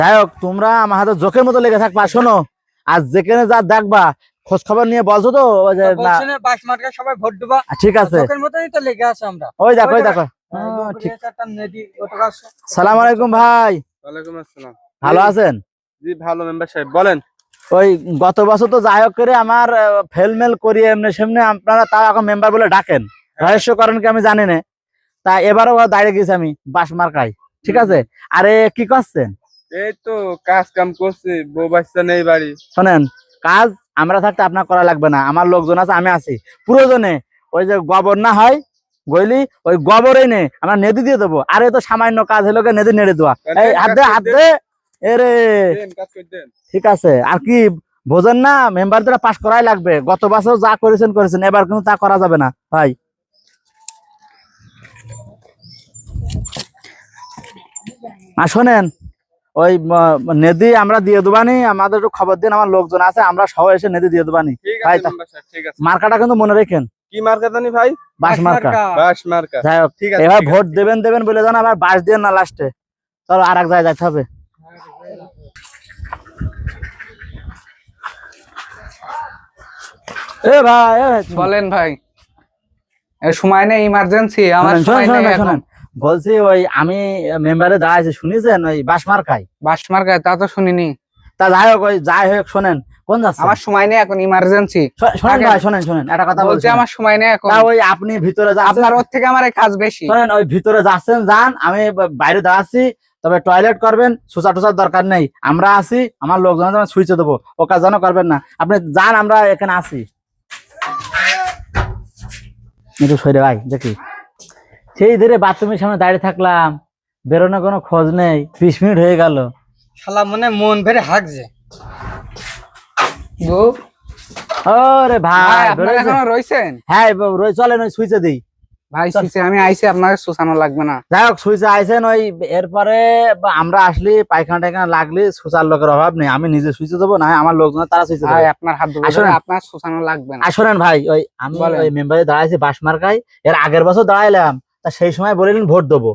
যাই হোক, তোমরা আমার হাতে জোকের মতো লেগে থাকবা। শোনো, আর যেখানে যা দেখবা খোঁজ খবর নিয়ে বলছো তো ওই যে সবাই ভোট দেবা। ঠিক আছে, জোকের মতোই তো লেগে আছে আমরা। ওই দেখো ওই দেখো। ঠিক। সালাম আলাইকুম ভাই। ওয়ালাইকুম আসসালাম। ভালো আছেন? জি ভালো মেম্বার সাহেব, বলেন। ওই গত বছর তো যাই হোক করে আমার ফেলমেল করিয়ে এমনি সেমনি আপনারা তাও এখন মেম্বার বলে ডাকেন, রহস্য করেন কি আমি জানি না। তা এবারও দাঁড়িয়ে গেছি আমি বাস মার্কায়। ঠিক আছে, আরে কি করছেন? এই তো কাজ কাম করছি, বউ বাচ্চা নেই বাড়ি। শোনেন, কাজ আমরা থাকতে আপনার করা লাগবে না, আমার লোকজন আছে, আমি আছি। প্রয়োজনে ওই যে গোবর না হয় গইলি, ওই গোবরই নে আমরা নেদি দিয়ে দেবো। আরে তো সামান্য কাজ হলো নেদি নেড়ে দেওয়া। এই হাত দে হাত দে। এরে কাজ করে দেন। ঠিক আছে, আর কি বোঝেন না, মেম্বারদের পাস করাই লাগবে। গত বছর যা করেছেন এবার কিন্তু তা করা যাবে না ভাই। আর শোনেন, ওই নেদি আমরা দিয়ে দেবানি, আমাদের একটু খবর দিন, আমার লোকজন আছে, আমরা সবাই এসে নেদি দিয়ে দেবানি ভাই। ঠিক আছে, মার্কাটা কিন্তু মনে রাখেন। কি মার্কা জানি ভাই? বাস মার্কা। বাস মার্কা। যাই হোক, ঠিক আছে, এবার ভোট দেবেন বলে জানা, আবার বাস দিয়ে না লাস্টে। চলো আর এক জায়গায় যাইতে হবে। এ ভাই বলেন ভাই, সময় নেই, ইমার্জেন্সি আমার সময় নেই এখন। বলছি ওই আমি মেম্বারে দাঁড়াইছি, শুনেছেন ওই বাস মার্কায়? বাস মার্কায় তা তো শুনিনি। তা যাই হোক শোনেন, কোন যাচ্ছে? আমার সময় নেই এখন, ইমার্জেন্সি। শোনেন ভাই, শোনেন একটা কথা বলছি, আমার সময় নেই এখন। তা ওই আপনি ভিতরে যাচ্ছেন, আপনার ওর থেকে আমার কাজ বেশি। শোনেন, ওই ভিতরে যাচ্ছেন যান, আমি বাইরে দাঁড়াচ্ছি। তবে টয়লেট করবেন, সুচা টুচার দরকার নেই, আমরা আছি, আমার লোকজন সুইচে দেবো, ও কাজ যেন করবেন না। আপনি যান, আমরা এখানে আছি। একটু সরে ভাই দেখি। সেই ধরে বাথরুমের সামনে দাঁড়িয়ে থাকলাম, বেরোনো কোনো খোঁজ নেই, 20 মিনিট হয়ে গেল। শালা মনে মন ভরে হাঁকছে গো। ওরে ভাই আপনারা এখনো রইছেন? হ্যাঁ চলেন, ওই সুইচে দিই ভাই। সুইচে আমি আইছি, আপনাকে সুসানো লাগবে না। যাই হোক, সুইচে আইছেন, ওই এরপরে আমরা আসলি পায়খানা টাইখানা লাগলে সুচার লোকের অভাব নেই, আমি নিজে সুইচে দেবো, না আমার লোকজন তারা সুইচে দেবে। আপনার হাত ধরে আপনার সুসানো লাগবে না। আসলেন ভাই, ওই আমি ওই মেম্বারে দাঁড়াইছি বাস মার্কায়, এর আগের বছর দাঁড়াইলাম, তা সেই সময় বললেন ভোট দেবো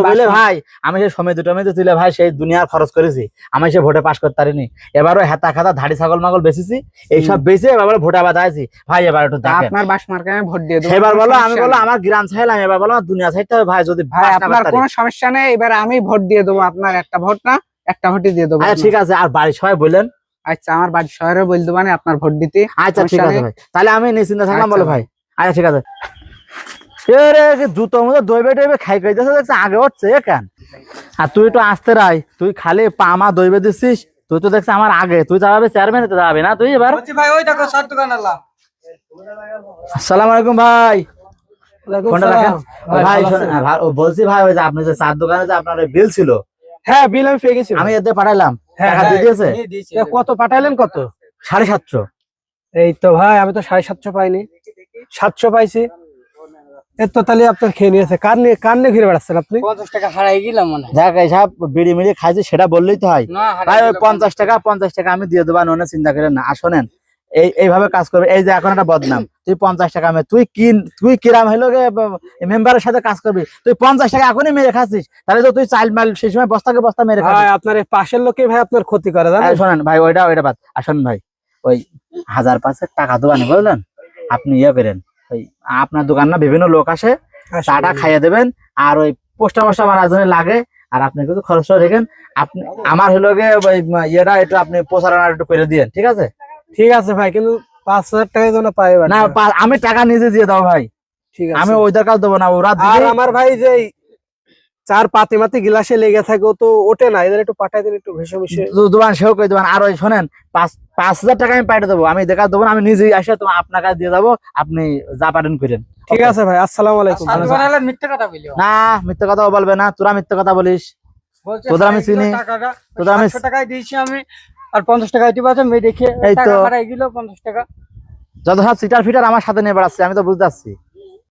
বলে ভাই, আমি সেই সময় দুটো মেয়ে তুলে ভাই সেই দুনিয়ার খরচ করেছি, আমি সে ভোটে পাস করতে পারিনি। এবারও হেতা খাতা ধাড়ি ছাগল মাগল বেচেছি, এইসব বেচে এবার ভোটে আবার দাঁড়াইছি ভাই। এবার একটু আপনার বাস মার্কায় আমি ভোট দিয়ে দেবো। এবার বলো, আমি বলো আমার গ্রাম চাইলাম, এবার বলো আমার দুনিয়া চাইতে হবে ভাই। যদি ভাই আপনার কোনো সমস্যা নেই, এবার আমি ভোট দিয়ে দেবো, আপনার একটা ভোট না একটা ভোটই দিয়ে দেবো। আচ্ছা ঠিক আছে, আর বাড়ির সবাই বললেন? আচ্ছা, আমার বাড়ির শহরে বল দেবো মানে আপনার ভোট দিতে। আচ্ছা ঠিক আছে ভাই, তাহলে আমি নিশ্চিন্তে থাকলাম। বলো ভাই। আচ্ছা ঠিক আছে। জুতোর মধ্যে দইবে টইবে খাই দেখছে আগে উঠছে কেন? আর তুই একটু আসতে রাই, তুই খালি পামা দইবে দিচ্ছিস, তুই তো দেখছিস আমার আগে, তুই যাবে চেয়ারম্যান যাবে না তুই এবার? ভাই ওই দেখো সার দোকান আলা। আসসালামু আলাইকুম ভাই। ফোনটা রাখেন ভাই। বলছি ভাই, ওই যে আপনি যে চার দোকানে যে আপনার বিল ছিল। হ্যাঁ, বিল আমি পেয়ে গেছি, আমি এতে পাঠাইলাম, টাকা দিয়ে দিয়েছে। কত পাঠাইলেন? কত? 750। এই তো ভাই, আমি তো 750 পাইনি, 700 পাইছি। এর তো তাহলে আপনার খেয়ে নিয়েছে। কার নিয়ে ঘুরে বেড়াচ্ছেন আপনি? 50 টাকা হারাই গেলাম মনে হয়। যাক, এইসব বিড়ি মিড়ি খাইছি সেটা বললেই তো হয় ভাই। ওই 50 টাকা আমি দিয়ে দেবো, অন্য চিন্তা করেন না। আর শোনেন, এইভাবে কাজ করবে, এই যে এখন একটা বদনাম, তুই 50 টাকা তুই কিরাম হইলো মেম্বারের সাথে কাজ করবি, তুই 50 টাকা এখনই মেরে খাচ্ছিস, তাহলে তো তুই চাইল মাল সেই সময় বস্তাকে বস্তা মেরে খাচ্ছিস। আপনার পাশের লোকে ভাই আপনার ক্ষতি করে জানেন। শোনেন ভাই, ওইটা বাদ। আসুন ভাই, ওই 1000-500 টাকা দোকানে বললেন, আপনি ইয়ে করেন, ওই আপনার দোকান না বিভিন্ন লোক আসে, চাটা খাইয়ে দেবেন, আর ওই পোস্টা মারার জন্য লাগে, আর আপনি কিন্তু খরচটা রেখেন। আপনি আমার হলো গিয়ে ইয়েটা একটু আপনি প্রচারণা একটু করে দিয়েন, ঠিক আছে? ঠিক আছে ভাই, কিন্তু 5000 টাকার জন্য পাই না, আমি টাকা নিজে দিয়ে দাও ভাই, ঠিক আছে? আমি ওই দরকার দেবো না, ওরা আর আমার ভাই যে চার পাতি গিলাসে লেগে থাকে, ও তো ওঠে না, এদের একটু পাঠাই দেন, একটু ভেসে দোকান সেও করে দেবেন। আর ওই শোনেন, 5000 টাকা আমি পাঠিয়ে দেবো, আমি দেখা দেবো না, আমি নিজেই আসে তোমার আপনার কাছে দিয়ে যাবো, আপনি যা পারেন করেন। ঠিক আছে ভাই, আসসালামু আলাইকুম। না, মিথ্যে কথাও বলবে না, তোরা মিথ্যে কথা বলিস, তোদের আমি চিনি, তোদের আমি 100 টাকায় দিয়েছি আমি, আর 50 টাকায় দিবা তো মেয়ে দেখে টাকা হারাই গেল 50 টাকা। যত সব সিটার ফিটার আমার সাথে নিয়ে বেড়াচ্ছে, আমি তো বুঝতে পারছি।